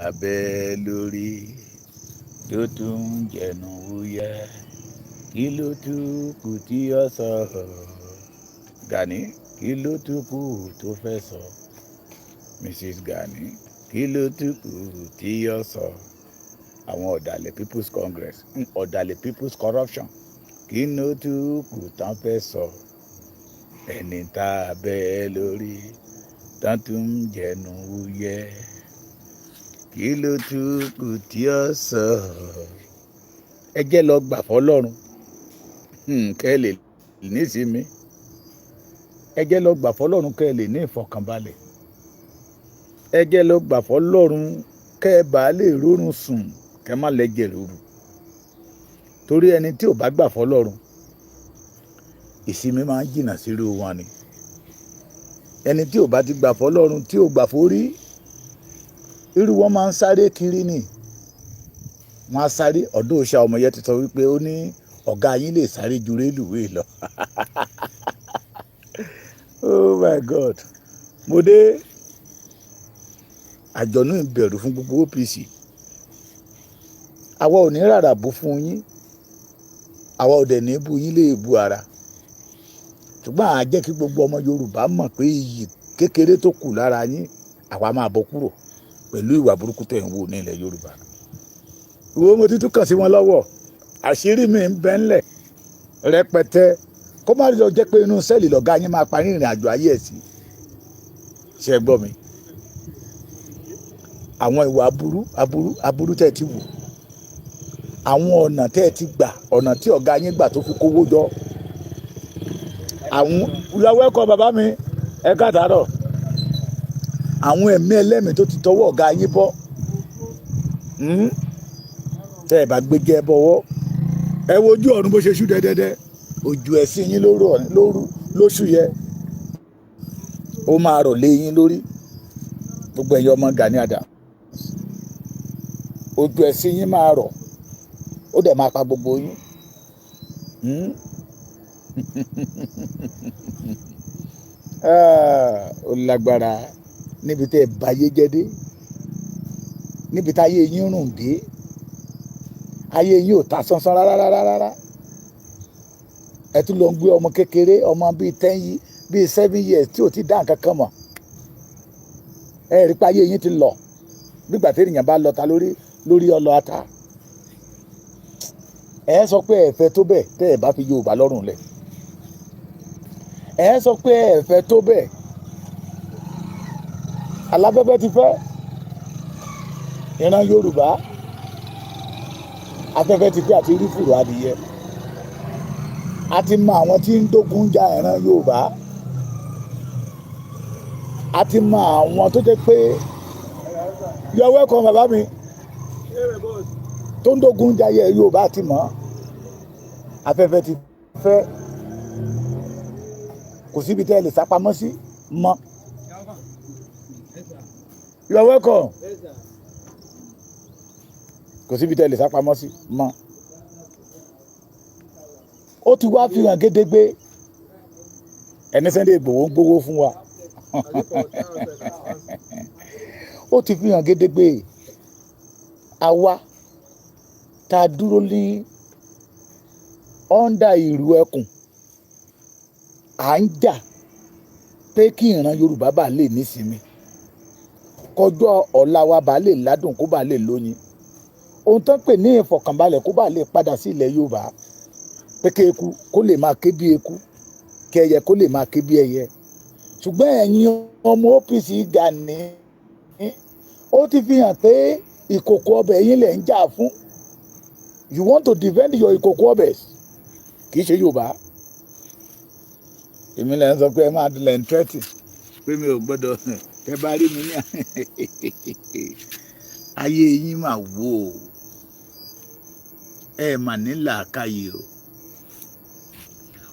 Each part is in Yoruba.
abẹ́ lórí tó tún jẹnu wúyẹ́ kí ló tún kù tí ó sọ Gani kí ló tún kù tó fẹ́ sọ Mrs. Gani kí ló tún kù tí ó sọ àwọn ọ̀dàlẹ̀ People's Congress ọ̀dàlẹ̀ People's Corruption kí ló tún kù tán fẹ́ sọ ẹni tá a bẹ́ lórí tán tún jẹnu wúyẹ́ kí ló tún kù tí ó sọ ẹ jẹ́ lọ gbà fọ́lọ́run kẹ́ ẹ lè nísinmi ẹ jẹ́ lọ gbà fọ́lọ́run kẹ́ ẹ lè ní ìfọ̀kànbalẹ̀ ẹ jẹ́ lọ gbà fọ́lọ́run kẹ́ ẹ bá lè rórun sùn kẹ́ má lẹ́jẹ̀ lóru torí ẹni tí ò bá gbà fọ́lọ́run ìsinmi máa ń jìnnà sírú wọn ni ẹni tí ò bá ti gbà fọ́lọ́run tí ò gbà forí irú wọn máa ń sáré kiri ni wọn á sáré ọdún òòṣà ọmọ yẹn ti sọ wípé ó ní ọ̀gá yín lè sáré ju rélùwéè lọ oh my god mo dé àjọ̀nú ìbẹ̀rù fún gbogbo OPC àwa ò ní rárá bú fún yín àwa ò dẹ̀ ní bú yín lè bu ara ṣùgbọ́n àá jẹ́ kí gbogbo ọmọ Yorùbá mọ̀ pé iyì kékeré tó kù lára yín àwa máa bọ́ kúrò pẹ̀lú ìwà burúkú tẹ̀ ń wò ní ilẹ̀ Yorùbá ìwọ mo ti tún kàn sí wọn lọ́wọ́ àṣírí mi ń bẹ ńlẹ̀ rẹpẹtẹ kó má lọ jẹ́ pé inú sẹ́ẹ̀lì lọ̀gá yín máa parí ìrìn àjò ayé ẹ̀ sí ṣe gbọ́ mi àwọn ìwà aburú tẹ́ ẹ ti wò àwọn ọ̀nà tẹ́ ẹ ti gbà ọ̀nà tí ọ̀gá yín gbà tó fi kówó jọ àwọn ìyàwó ẹ̀kọ́ bàbá mi ẹ káàtàárọ̀ àwọn ẹ̀mí ẹlẹ́mìí tó ti tọwọ́ ọ̀gá yín bọ́ tẹ́ ẹ bá gbéjẹ bọ́wọ́ ẹ wojú ọ̀run bó ṣe ṣú dẹ́dẹ́dẹ́ ojú ẹ̀ sí yín lóṣù yẹ ó máa rọ̀ lé yín lórí gbogbo ẹ̀yọ́ ọmọ Gani Adams ojú ẹ̀ sí yín máa rọ̀ ó dẹ̀ máa pa gbogbo yín ó lágbára níbi tẹ́ ẹ báyé jẹ́ dé níbi táyé yín rùn dé ayé yín ò ta sánsán rárá ẹ tún lọ ń gbé ọmọ kékeré ọmọ bíi 7 years tí ò ti dá nǹkan kan mọ̀ ẹ rí pé ayé yín ti lọ nígbà tí ènìyàn bá lọ ta lórí ọlọ ata ẹ sọ pé ẹ fẹ́ tó bẹ́ẹ̀ tẹ́ ẹ bá fi Yorùbá lọ́rùn lẹ̀ ẹ sọ pé ẹ fẹ́ tó bẹ́ẹ̀ alábẹ́bẹ́ ti fẹ́ ìran Yorùbá afẹ́fẹ́ ti fẹ́ àti rí fùrọ̀ adìyẹ a ti mọ àwọn tí ń dógun ja ìran Yorùbá a ti mọ àwọn tó jẹ́ pé you are welcome bàbá mi tó ń dógun ja Yorùbá ti mọ̀ afẹ́fẹ́ ti fẹ́ kò síbi tẹ́ ẹ lè sápamọ́ sí mọ́ you are welcome kò síbi tẹ́ ẹ lè sápamọ́ sí mọ́ ó ti wá fi hàn gédégbé ẹni Sunday Igboho ń gbowó fún wa ó ti fi hàn gédégbé àwa tá a dúró ní ọ́ndà ìrù ẹkùn à ń jà pé kí ìran Yorùbá bá lè nísinmi kọjọ́ ọ̀la wa bá lè ládùn kó bá lè lóyin ohun tó ń pè ní ìfọ̀kànbalẹ̀ kó bá lè padà sí ilẹ̀ Yorùbá pé kí eku kó lè máa ké bí eku kí ẹyẹ kó lè máa ké bí ẹyẹ ṣùgbọ́n ẹ̀yin ọmọ OPC Gani ó ti fi hàn pé ìkòkò ọbẹ̀ yín lẹ̀ ń jà fún you want to defend your ìkòkò ọbẹ̀ kì í ṣe Yorùbá èmi lẹ́yìn sọ pé ẹ máa dùn lẹ́yìn tẹ́tì pé mi ò gbọ́dọ̀ tẹ́ bá rí mi ní ayé yín mà wò ó ẹ mà ní làákàyè o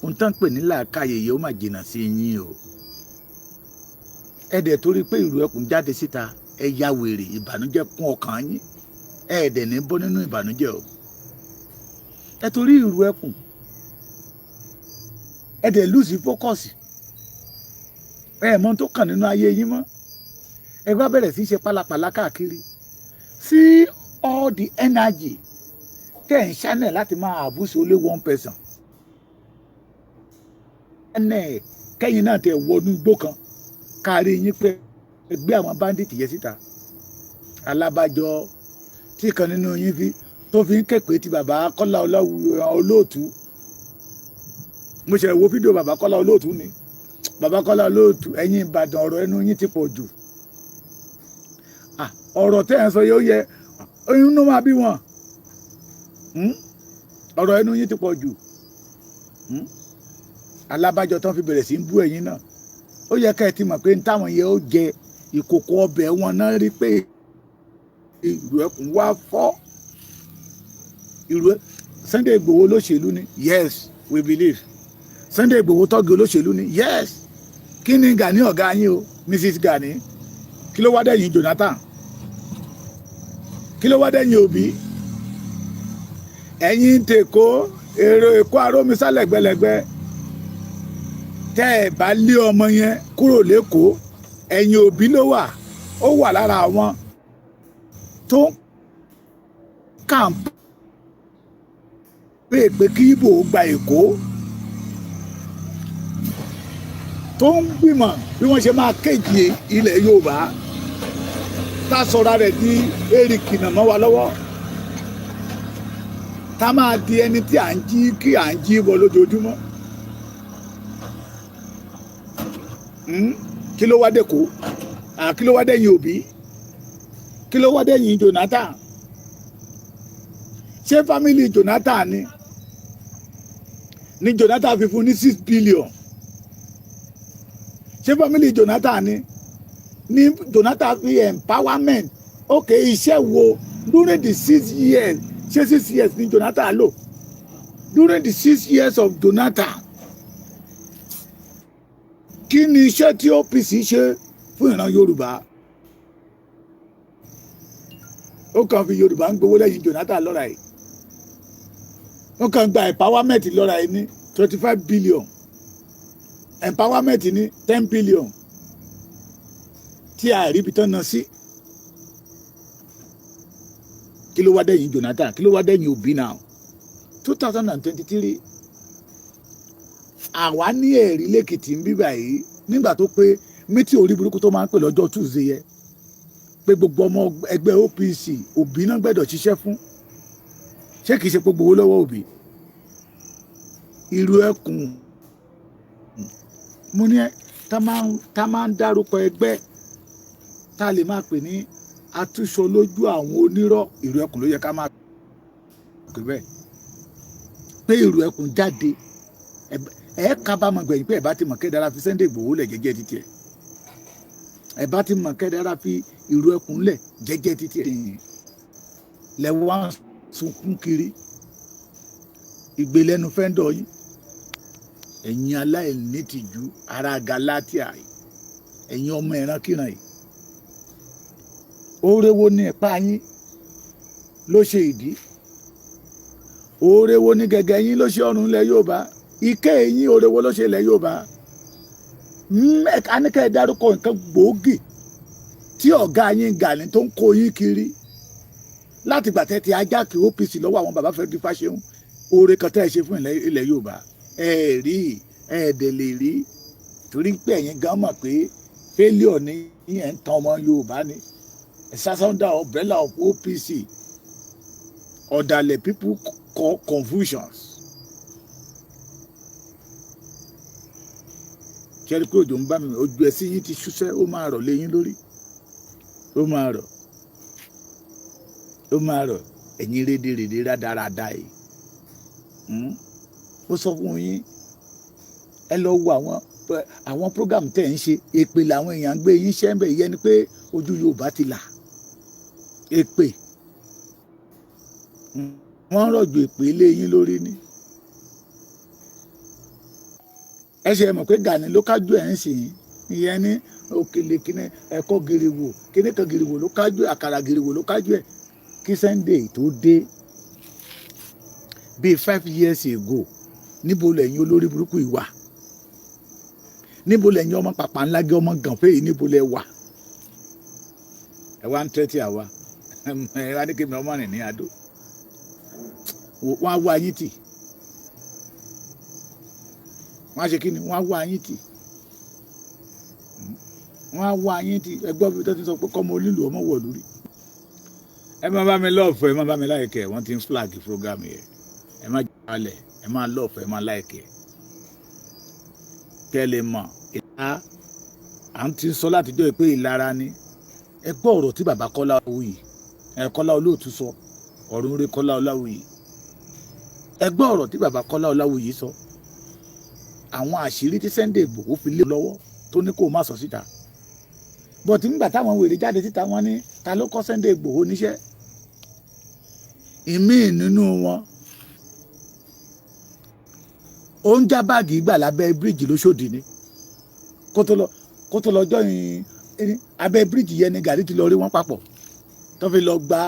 ohun tó ń pè ní làákàyè yìí ó mà jìnnà sí yín o ẹ dẹ̀ torí pé ìrù ẹkùn jáde síta ẹ ya wèrè ìbànújẹ́ kún ọkàn yín ẹ dẹ̀ ní bọ́ nínú ìbànújẹ́ o ẹ torí ìrù ẹkùn ẹ dẹ̀ lùsì fókọ̀sì ẹ mọ̀ tó kàn nínú ayé yín mọ́ ẹ bá bẹ̀rẹ̀ sí í ṣe pálapàla káàkiri see all the energy tẹ́ ń channel láti máa abuse only one person. Kẹ́yìn náà tẹ wọnú igbó kan kárí yín pé ẹgbẹ́ àwọn bandit yẹn síta. Alábàjọ tí kan nínú yín tó fi ń képe ti bàbá Kọ́lá Olóòtú. Mo ṣe wo fídíò bàbá Kọ́lá Olóòtú ni. Bàbá Kọ́lá Olóòtú, ẹ̀yin Ìbàdàn ọ̀rọ̀ ẹnu yín ti pọ̀ jù. Ọ̀rọ̀ tẹ́ ẹ̀ ń sọ yóò yẹ inú máa bí wọn. Ọ̀rọ̀ ẹnu yín ti pọ̀ jù. Alábàjọ tán fi bẹ̀rẹ̀ sí ń bú ẹ̀yin náà. Ó yẹ ká ẹ ti mọ̀ pé táwọn yẹn ó jẹ ìkòkò ọbẹ̀ wọn náà rí pé ìlú ẹkùn wá fọ́. Sunday Igboho olóṣèlú ni, yes we believe. Sunday Igboho tọ́gì olóṣèlú ni, yes. Kí ni Gani ọ̀gá yín o, Mrs. Gani? Kí ló wá dẹ́yìn Jonathan? Kí ló wá dẹ́yìn Obi? Ẹ̀yin tèkó èrò Èkó arómisá lẹ́gbẹ̀lẹ́gbẹ̀. Tẹ́ ẹ̀ bá lé ọmọ yẹn kúrò l'Ékòó, ẹ̀yìn Obi ló wà. Ó wà lára àwọn tó kàǹpù pé kí Ìgbò gba Èkó, tó ń gbìmọ̀ bí wọ́n ṣe máa kéjì ilẹ̀ Yorùbá, tá sọ̀rọ̀ rẹ̀ di èrìkìnà mọ́ wa lọ́wọ́, tá máa di ẹni tí à ń jí bọ̀ lójoojúmọ́. Kí ló wá dẹ́kọ̀? Kí ló wá dẹ́yìn Obi? Kí ló wá dẹ́yìn Jonathan? Ṣé fámìlì Jonathan ni Jonathan fi fún ní 6 billion? Ṣé fámìlì Jonathan ni Jonathan fi empowerment? Okay, iṣẹ́ wo during the 6 years? Ṣé 6 years ni Jonathan lò? During the 6 years of Jonathan, kí ni iṣẹ́ tí OPC ṣe fún ìran Yorùbá? Ó kàn fi Yorùbá ń gbowó lẹ́yìn Jonathan lọ́ra yìí. Ó kàn gba empowerment lọ́ra yìí ní 25 billion. Empowerment ní 10 billion. Tí a rí ibi tán náà sí. Kí ló wá dẹ́yìn Jonathan? Kí ló wá dẹ́yìn Obi now? 2023. Àwa ní ẹ̀rí lẹ́kìtì ń bíbà yìí nígbà tó pé mítí orí burúkú tó máa ń pè lọ́jọ́ Tuesday yẹ pé gbogbo ọmọ ẹgbẹ́ OPC Obi náà gbẹ́dọ̀ ṣiṣẹ́ fún. Ṣé kìí ṣe pé gbowó lọ́wọ́ Obi? Irú ẹkùn mo ní tá máa ń dárúkọ ẹgbẹ́ tá a lè máa pè ní atúnṣe lójú àwọn onírọ́. Irú ẹkùn ló yẹ ká máa pè bẹ́ẹ̀ pé irú ẹkùn jáde ẹ kábàámọ̀ gbẹ̀yìn pé ẹ bá ti mọ̀ Kẹ́dára fi Sunday Igboho lẹ̀ jẹ́jẹ́ títí ẹ̀. Ẹ bá ti mọ̀ Kẹ́dára fi irú ẹkùn lẹ̀ jẹ́jẹ́ títí ẹ̀. Lẹ́wọ́ wá sunkún kiri ìgbélẹ́nu fẹ́ńdọ̀ yín. Ẹ̀yin aláìnítìjú ará Galatia yìí, ẹ̀yin ọmọ ìrankíran yìí. Oore wo ni ẹ̀pá yín ló ṣe ìdí? Oore wo ni gẹ̀gẹ̀ yín ló ṣe ọrùn ilẹ̀ Yorùbá? Ike yín oore wo ló ṣe ilẹ̀ Yorùbá? Aníkẹ́ dárúkọ nǹkan gbòógì tí ọ̀gá yín Gani tó ń kó yín kiri láti gbàtẹ́ ti ajá kí OPC lọ́wọ́ àwọn bàbá Fẹ́mi Fáṣẹ̀hùn. Oore kan tẹ́ ẹ ṣe fún ilẹ̀ Yorùbá rí ẹ̀ẹ́dẹ̀ lè rí, torí pé ẹ̀yin gan mọ̀ pé failure ni ẹ̀ ń tan ọmọ Yorùbá ni. Under umbrella of OPC, ọ̀dàlẹ̀ people call confusions. Kẹ́rí pé òjò ń bá mi, ojú ẹsẹ̀ yín ti ṣúṣẹ́, ó máa rọ̀ lé yín lórí. Ó máa rọ̀ ẹ̀yin rédèrèdè rádaràda yìí. Ó sọ fún yín, ẹ lọ wo àwọn program tẹ̀ ń ṣe, èpè làwọn èèyàn gbé yín ṣẹ́ ń bẹ̀ yẹn ni pé ojú Yorùbá ti là. Èpè wọ́n rọ̀jò èpè lé yín lórí ni. Ẹ ṣe mọ̀ pé Gani ló kájú ẹ̀ ń sìn ìyẹn ní òkèlè kíní ẹ̀kọ́ giriwo kíní kan giriwo ló kájú àkàrà giriwo ló kájú ẹ̀ kí Sunday tó dé bíi 5 years ago. Níbo lẹ́yìn olórí burúkú ìwà? Níbo lẹ́yìn ọmọ pàpà ńlá gé ọmọ gànfẹ́ yìí? Níbo lẹ́ wà? Ẹ wá ń tẹ́tí àwa ẹ wá ní kí mi ọmọ rìn ní Adó wọ́n á wá yín tì wọ́n á ṣe kí ni wọ́n á wá yín tì wọ́n á wá yín tì ẹgbọ́n mi tó ti sọ pé kọ́mọ onílù ọmọ wọ̀ lórí ẹ má bá mi lọ́ọ̀fù ẹ má bá mi láìkẹ́ wọ́n ti ń flag program yẹn ẹ má jalè ẹ má lọ́ọ̀fù ẹ má láìkẹ́ kẹ́ lè mọ̀ ìlà à ń ti sọ látijọ́ pé ìlara ni ẹ gbọ́ ọ̀rọ̀ tí bàbá Kọ́lá Ọláwuyì Kọ́lá Olóòtú sọ ọ̀run rẹ̀ Kọ́lá Ọláwuyì ẹ gbọ́ ọ̀rọ̀ tí bàbá Kọ́lá Ọláwuyì sọ àwọn àṣírí tí Sunday Igboho fi lé lọ́wọ́ tó ní kó má sọ síta bọ̀tí nígbà táwọn wèrè jáde síta wọ́n ní ta ló kọ́ Sunday Igboho níṣẹ́ ìmíì nínú wọn ó ń já báàgì gbà lábẹ́ bíríìjì lóṣòdì ni kó tó lọ jọyìn abẹ́ bíríìjì yẹn ni Gàrí ti lọ rí wọn papọ̀ tó fi lọ gba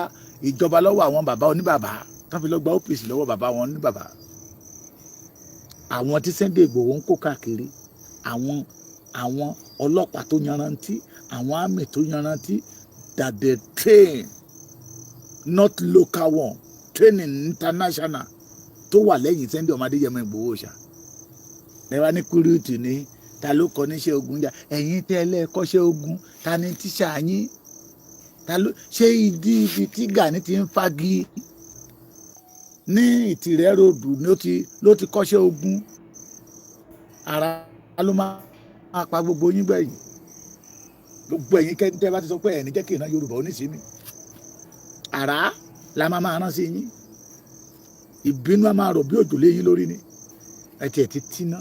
ìjọba lọ́wọ́ àwọn bàbá oníbàbá tó fi lọ gba OPC lọ́wọ́ bàbá wọn oníbàbá àwọn tí Sunday Igboho ń kó káàkiri àwọn ọlọ́pàá tó yanrantí àwọn àmì tó yanrantí that they train not local one training international tó wà lẹ́yìn Sunday ọmọ Adéyẹmọ Ìgbòho ṣá lẹ́wà ní kúrúùtù ní ta ló kọ́ níṣẹ́ ogun jà ẹ̀yin tẹ́lẹ̀ kọ́ṣẹ́ ogun ta ni tíṣà yín ta ló ṣe ibi tí Gani ti ń fagi ní Ìtìrẹ́ ròdù ló ti kọ́ṣẹ́ ogun ara ló máa pa gbogbo yín gbẹ̀yìn gbogbo ẹ̀yin kẹ́ńtẹ́ bá ti sọ pé ẹ̀ ní jẹ́ kí ìran Yorùbá oníṣìírí ara la máa rán sí yín ìbínú a máa rọ̀ bí òjò léyìn lórí ni ẹ ti tíná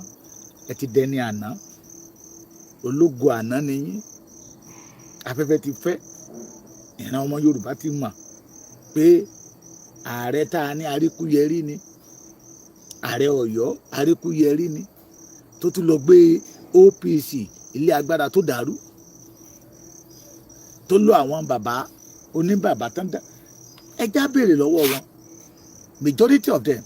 ẹ ti dẹni àná ológo àná ni yín afẹ́fẹ́ ti fẹ́ ìran ọmọ Yorùbá ti mọ̀ pé ààrẹ tá a ní Aríkúyẹrí ni ààrẹ Ọ̀yọ́ Aríkúyẹrí ni tó tún lọ gbé OPC ilé agbára tó dàrú tó lọ àwọn bàbá oníbàbá tán dá ẹjá béèrè lọ́wọ́ wọn majority of them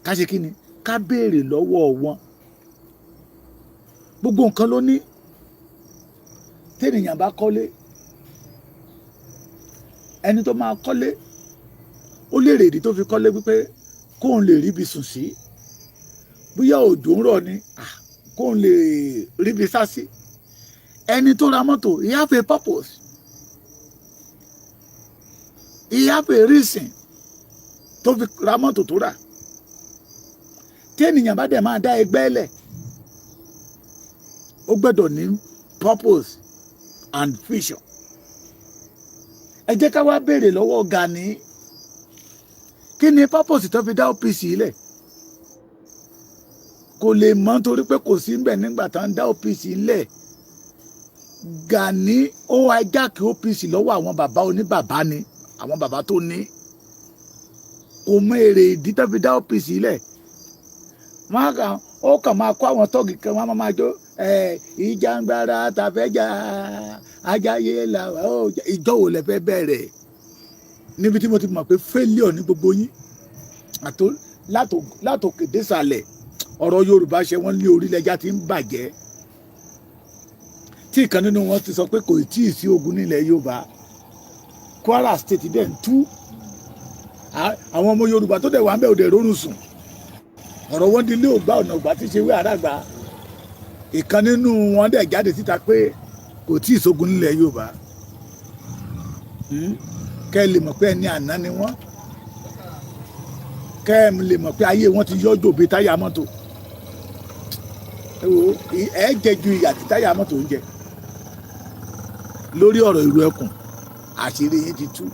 ká ṣe kí ni ká béèrè lọ́wọ́ wọn gbogbo nǹkan ló ní tẹ́nìyàn bá kọ́lé ẹni tó máa kọ́lé ó lè rèdí tó fi kọ́lé wípé kóun lè ríbi sùn sí bóyá òjò ń rọ̀ ni kóun lè ríbi sá sí ẹni tó ra mọ́tò he have a purpose he have a reason tó fi ra mọ́tò tó rà tí ènìyàn bá dẹ̀ máa dá ẹgbẹ́ lẹ̀ ó gbọ́dọ̀ ní purpose and vision ẹ jẹ́ ká wá béèrè lọ́wọ́ Gani kí ni purpose tó fi dá OPC lẹ̀ kò lè mọ̀ nítorí pé kò sí ńbẹ̀ nígbà tá ń dá OPC lẹ̀ Gani ó hijack OPC lọ́wọ́ àwọn bàbá oníbàbá ni àwọn bàbá tó ní kò mọ èrè ìdí tó fi dá OPC lẹ̀ ó kàn máa kó àwọn tọ́gì kan wọ́n máa jó ìjàngbara tàfẹ́jà ajáyé làwà ìjọ wo lẹ fẹ́ bẹ̀rẹ̀ níbi tí mo ti mọ̀ pé failure ní gbogbo yín látòkè désàlẹ̀ ọ̀rọ̀ Yorùbá ṣe wọ́n lé orílẹ̀-èdè tí ń bàjẹ́ tí ìkan nínú wọn ti sọ pé kò tí ì sí ogun nílẹ̀ Yorùbá Kwara State dẹ̀ ń tú àwọn ọmọ Yorùbá tó dẹ̀ wà ń bẹ̀ òde rórun sùn ọ̀rọ̀ wọn di ilé ògbà ọ̀nà ògbà tí ṣe wé àràgbà ìkan nínú wọn dẹ̀ jáde síta pé kò tí ì sógun nílẹ̀ Yorùbá kẹ́ ẹ lè mọ̀ pé ẹni àná ni wọ́n kẹ́ ẹ lè mọ̀ pé ayé wọn ti yọ́jò bíi táyà mọ́tò ẹ jẹ ju ìyà tí táyà mọ́tò ń jẹ lórí ọ̀rọ̀ ìlú ẹkùn àṣírí yín ti tú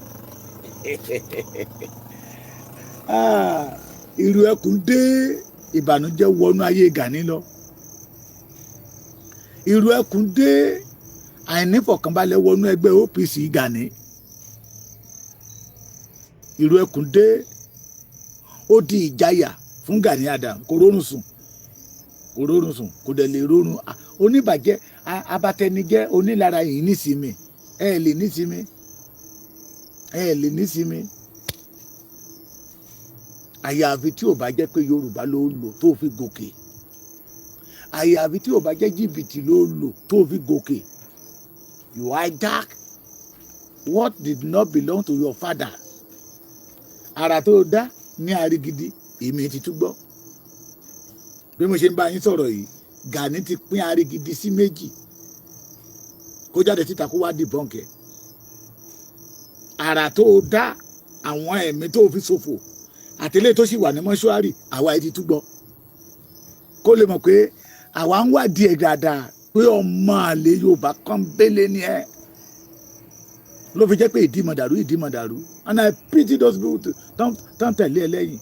ìlú ẹkùn dé ìbànújẹ́ wọnú ayé Gani lọ ìlú ẹkùn dé àìnífọ̀kànbalẹ̀ wọnú ẹgbẹ́ OPC Gani ìlú ẹkùn dé ó di ìjáyà fún Gani Adams kò rórun sùn kò dẹ̀ lè rórun oníbàjẹ́ abatẹnijẹ́ onílara yìí nísìmí ẹ lè nísìmí àyàfi tí ò bá jẹ́ pé Yorùbá ló lò tó fi gòkè àyàfi tí ò bá jẹ́ jìbìtì ló lò tó fi gòkè you hijack what did not belong to your father. Àrà tó dá ní Arigidi èmi ti tún gbọ́. Bí mo ṣe ń bá yín sọ̀rọ̀ yìí, Gani ti pín Arigidi sí méjì. Kó jáde síta kó wá dìbọ́ǹk ẹ̀. Àrà tó dá àwọn ẹ̀mí tó fi ṣòfò àtẹlẹ́ tó sì wà ní mọ́ṣúárì àwa ti tún gbọ́. Kó lè mọ̀ pé àwa ń wádìí ẹ̀ dáadáa pé ọmọ àlè Yorùbá kan bẹ́lẹ̀ ni ẹ̀. Ló fi jẹ́ pé ìdí mọ̀dàrú and I pity those people tán tẹ̀lé ẹ lẹ́yìn.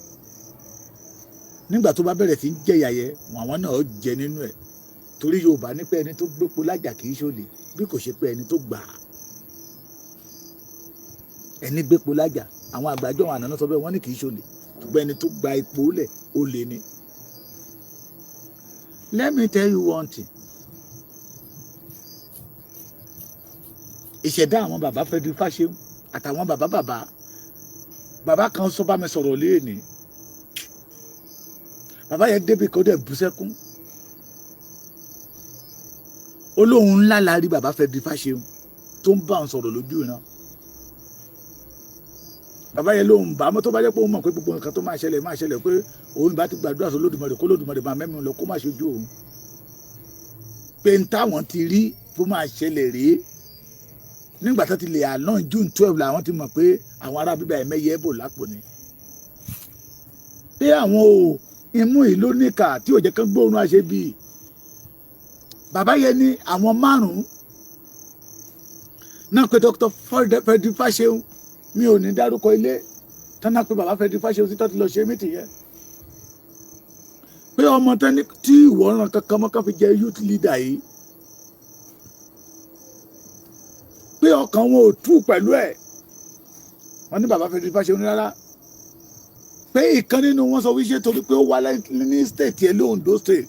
Nígbà tó bá bẹ̀rẹ̀ sí jẹ̀yà yẹ àwọn náà jẹ nínú ẹ̀ torí Yorùbá ní pé ẹni tó gbépo lájà kì í ṣolè bí kò ṣe pé ẹni tó gbà á. Ẹni gbépo lájà àwọn àgbàjọ àwọn àná sọ bẹ́ẹ̀ wọ́n ní kì í ṣolè ṣùgbọ́n ẹni tó gba ipò lẹ̀ olè ni. Let me tell you one thing. Ìṣẹ̀dá àwọn bàbá Fẹ́dúrí Fáṣẹ̀hùn àtàwọn bàbá kan sọ bá mi sọ̀rọ̀ léèní. Bàbá yẹn débi kó dẹ̀ bú sẹ́kún. Olóhùn ńlá la rí bàbá Fẹ́dúrí Fáṣẹ̀hùn tó ń bá òun sọ̀rọ̀ lójú ìran. Bàbá yẹn lóhùn bá mọ́ tó bá jẹ́ pé òun mọ̀ pé gbogbo nǹkan tó máa ṣẹlẹ̀ pé òun bá ti gbàdúrà sọ Olódùmarè kó Olódùmarè máa mẹ́mí lọ kó má ṣojú òun. Pé ń táwọn ti rí fún máa ṣẹlẹ̀ rèé. Nígbà tó ti lè àná June 12 làwọn ti mọ̀ pé àwọn ará bíbá ẹ̀mẹ́yẹ bò lápò ni. Pé àwọn imú ìlú níkà tí ò jẹ́ kán gbóòórùn àṣẹ bíi. Bàbá yẹn ní àwọn 5 náà pé Dr. Fẹ́dúrí Fáṣẹ̀hùn mi ò ní dárúkọ ilé tánà pé bàbá Fẹ́dúrí Fáṣẹ̀hùn sí tó ti lọ ṣe mítì yẹn. Pé ọmọ tẹ́ni tí ìwọ ràn kankan mọ́ kan fi jẹ youth leader yìí. Pé ọkàn wọn ò tú pẹ̀lú ẹ̀. Wọ́n ní bàbá Fẹ́dúrí Fáṣẹ̀hùn ní rárá. Pé ìkan nínú wọn sọ wíṣẹ́ torí pé ó wá ní state yẹn l'Ondo state.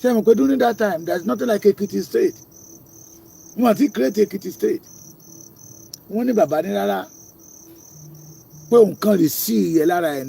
Ṣé mo pé during that time there is nothing like Ekiti state. Wọ́n ti create Ekiti state. Wọ́n ní bàbá ní rárá. Pé òun kan rí sí ìyẹn lára ẹ̀.